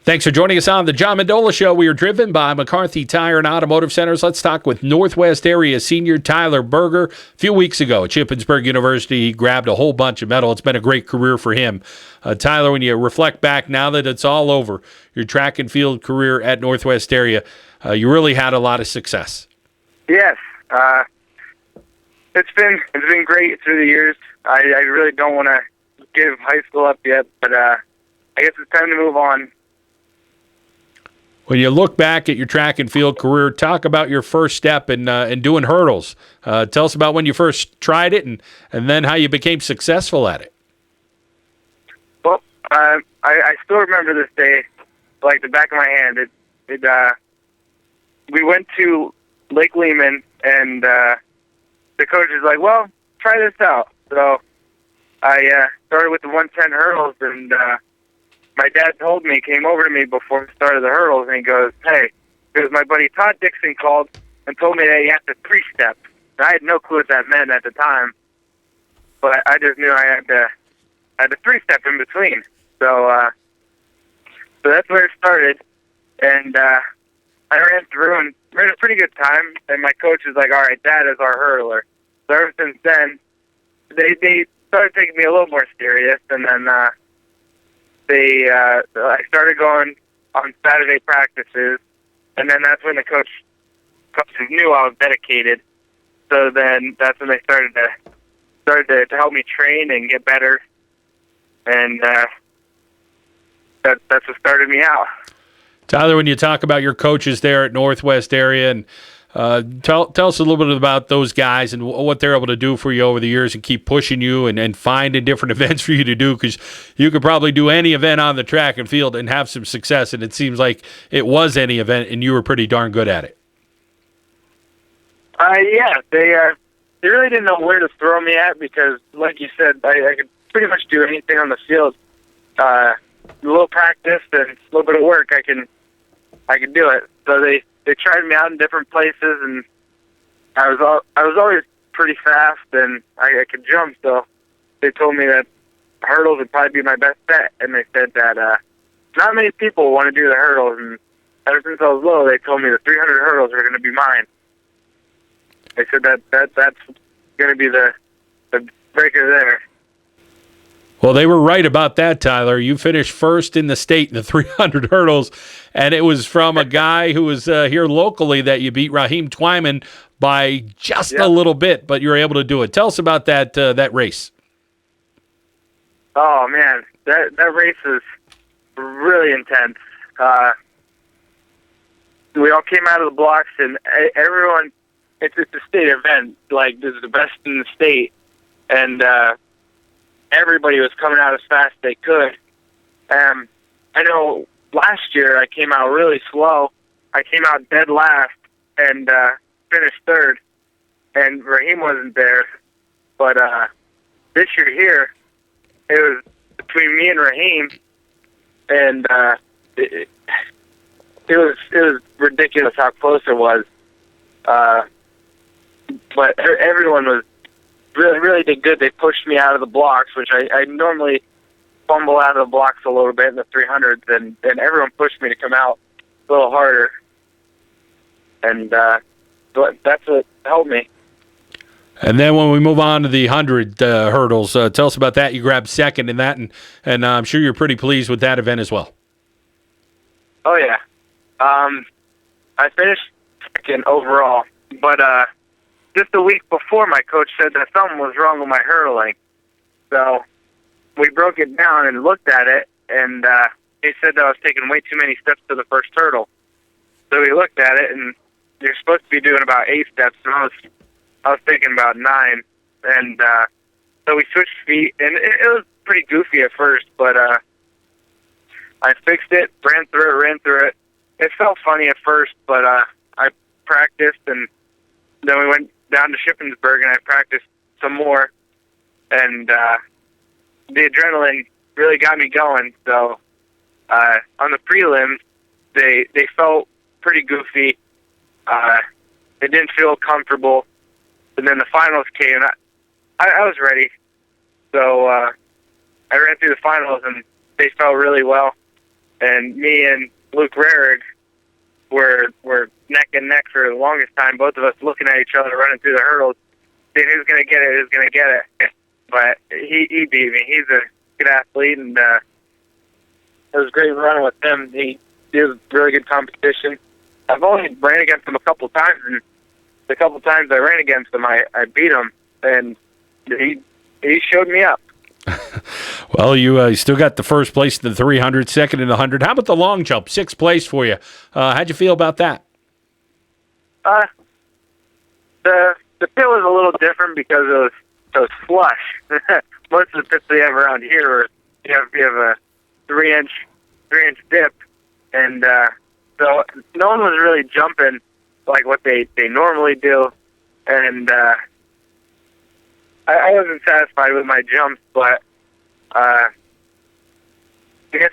Thanks for joining us on the John Mendola Show. We are driven by McCarthy Tire and Automotive Centers. Let's talk with Northwest area senior Tyler Berger. A few weeks ago at Shippensburg University, he grabbed a whole bunch of medals. It's been a great career for him. Tyler, when you reflect back now that it's all over, your track and field career at Northwest area, you really had a lot of success. Yes. It's been great through the years. I really don't want to give high school up yet, but I guess it's time to move on. When you look back at your track and field career, talk about your first step in doing hurdles. Tell us about when you first tried it and then how you became successful at it. Well, I still remember this day like the back of my hand. We went to Lake Lehman, and the coach was like, well, try this out. So I started with the 110 hurdles, and my dad came over to me before we started the hurdles, and he goes, hey, because my buddy Todd Dixon called and told me that you have to three-step. And I had no clue what that meant at the time, but I just knew I had to three-step in between. So that's where it started, and I ran through and ran a pretty good time, and my coach was like, all right, Dad is our hurdler. So ever since then, they started taking me a little more serious, and then I started going on Saturday practices, and then that's when the coaches knew I was dedicated. So then that's when they started to help me train and get better, and that's what started me out. Tyler, when you talk about your coaches there at Northwest area, and tell us a little bit about those guys and what they're able to do for you over the years and keep pushing you and finding different events for you to do, because you could probably do any event on the track and field and have some success, and it seems like it was any event and you were pretty darn good at it. Yeah, they really didn't know where to throw me at because, like you said, I could pretty much do anything on the field. A little practice and a little bit of work, I can do it. So they tried me out in different places, and I was always pretty fast, and I could jump. So they told me that hurdles would probably be my best bet, and they said that not many people want to do the hurdles. And ever since I was little, they told me the 300 hurdles were going to be mine. They said that's going to be the breaker there. Well, they were right about that, Tyler. You finished first in the state in the 300 hurdles, and it was from a guy who was here locally that you beat, Raheem Twyman, by just a little bit, but you were able to do it. Tell us about that race. Oh, man, that race is really intense. We all came out of the blocks, and everyone, it's a state event. Like, this is the best in the state, and everybody was coming out as fast as they could. I know last year I came out really slow. I came out dead last and finished third, and Raheem wasn't there. But this year here, it was between me and Raheem, and it was ridiculous how close it was. But everyone was really did good. They pushed me out of the blocks, which I normally fumble out of the blocks a little bit in the 300s, and everyone pushed me to come out a little harder. And that's what helped me. And then when we move on to the 100 hurdles, tell us about that. You grabbed second in that, and I'm sure you're pretty pleased with that event as well. Oh, yeah. I finished second overall, but just a week before, my coach said that something was wrong with my hurdling. So we broke it down and looked at it, and he said that I was taking way too many steps to the first hurdle. So we looked at it, and you're supposed to be doing about 8 steps, and I was thinking about 9. And so we switched feet, and it was pretty goofy at first, but I fixed it, ran through it. It felt funny at first, but I practiced, and then we went down to Shippensburg, and I practiced some more, and the adrenaline really got me going. So on the prelims, they felt pretty goofy. It didn't feel comfortable. And then the finals came, and I was ready. So I ran through the finals, and they felt really well. and me and Luke Rarig were neck and neck for the longest time, both of us looking at each other, running through the hurdles, saying who's going to get it, who's going to get it. But he beat me. He's a good athlete, and it was great running with him. He was really good competition. I've only ran against him a couple times, and the couple times I ran against him, I beat him, and he showed me up. Well, you still got the first place in the 300, second in the 100. How about the long jump? Sixth place for you. How'd you feel about that? The pit was a little different because it was flush. Most of the pits they have around here are you have a 3-inch dip, and so no one was really jumping like what they normally do, and I wasn't satisfied with my jumps, but I guess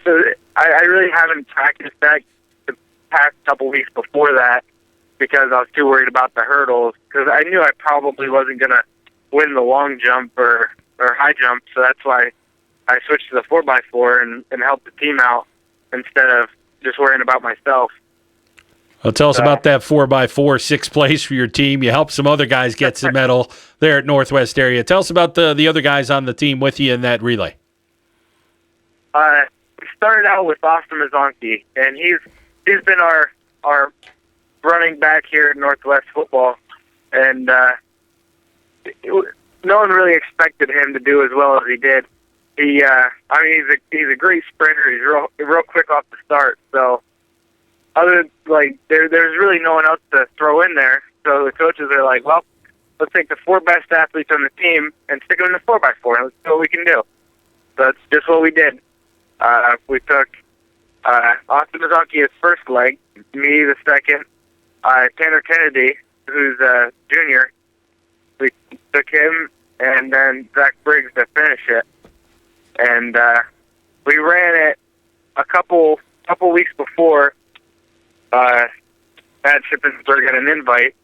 I really haven't practiced that the past couple weeks before that because I was too worried about the hurdles, because I knew I probably wasn't going to win the long jump or high jump, so that's why I switched to the 4x4 and helped the team out instead of just worrying about myself. Well, tell us about that 4x4, sixth place for your team. You helped some other guys get some medal there at Northwest area. Tell us about the other guys on the team with you in that relay. We started out with Austin Mazzonki, and he's been our running back here at Northwest football, and no one really expected him to do as well as he did. He's a great sprinter. He's real quick off the start. So there's really no one else to throw in there. So the coaches are like, well, let's take the 4 best athletes on the team and stick them in the 4x4. Let's see what we can do. So that's just what we did. We took Austin Mazzonki his first leg, me the second, Tanner Kennedy, who's a junior. We took him, and then Zach Briggs to finish it. And we ran it a couple weeks before at Shippensburg at an invite,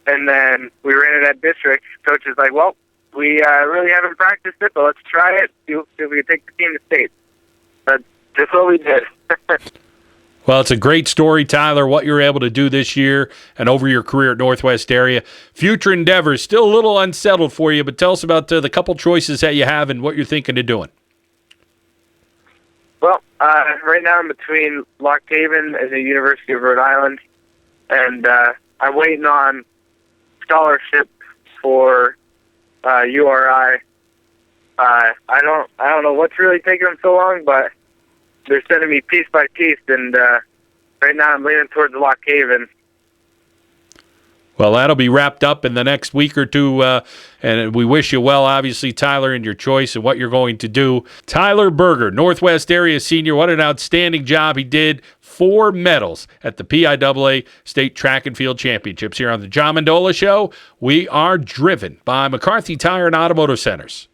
and then we ran it at district. Coach is like, well, we really haven't practiced it, but let's try it, see if we can take the team to state. That's just what we did. Well, it's a great story, Tyler, what you're able to do this year and over your career at Northwest area. Future endeavors, still a little unsettled for you, but tell us about the couple choices that you have and what you're thinking of doing. Well, right now I'm between Lock Haven and the University of Rhode Island, and I'm waiting on scholarship for URI. I don't know what's really taking them so long, but they're sending me piece by piece, and right now I'm leaning towards Lock Haven. Well, that'll be wrapped up in the next week or two, and we wish you well, obviously, Tyler, in your choice and what you're going to do. Tyler Berger, Northwest area senior, what an outstanding job he did. 4 medals at the PIAA State Track and Field Championships here on the John Mendola Show. We are driven by McCarthy Tire and Automotive Centers.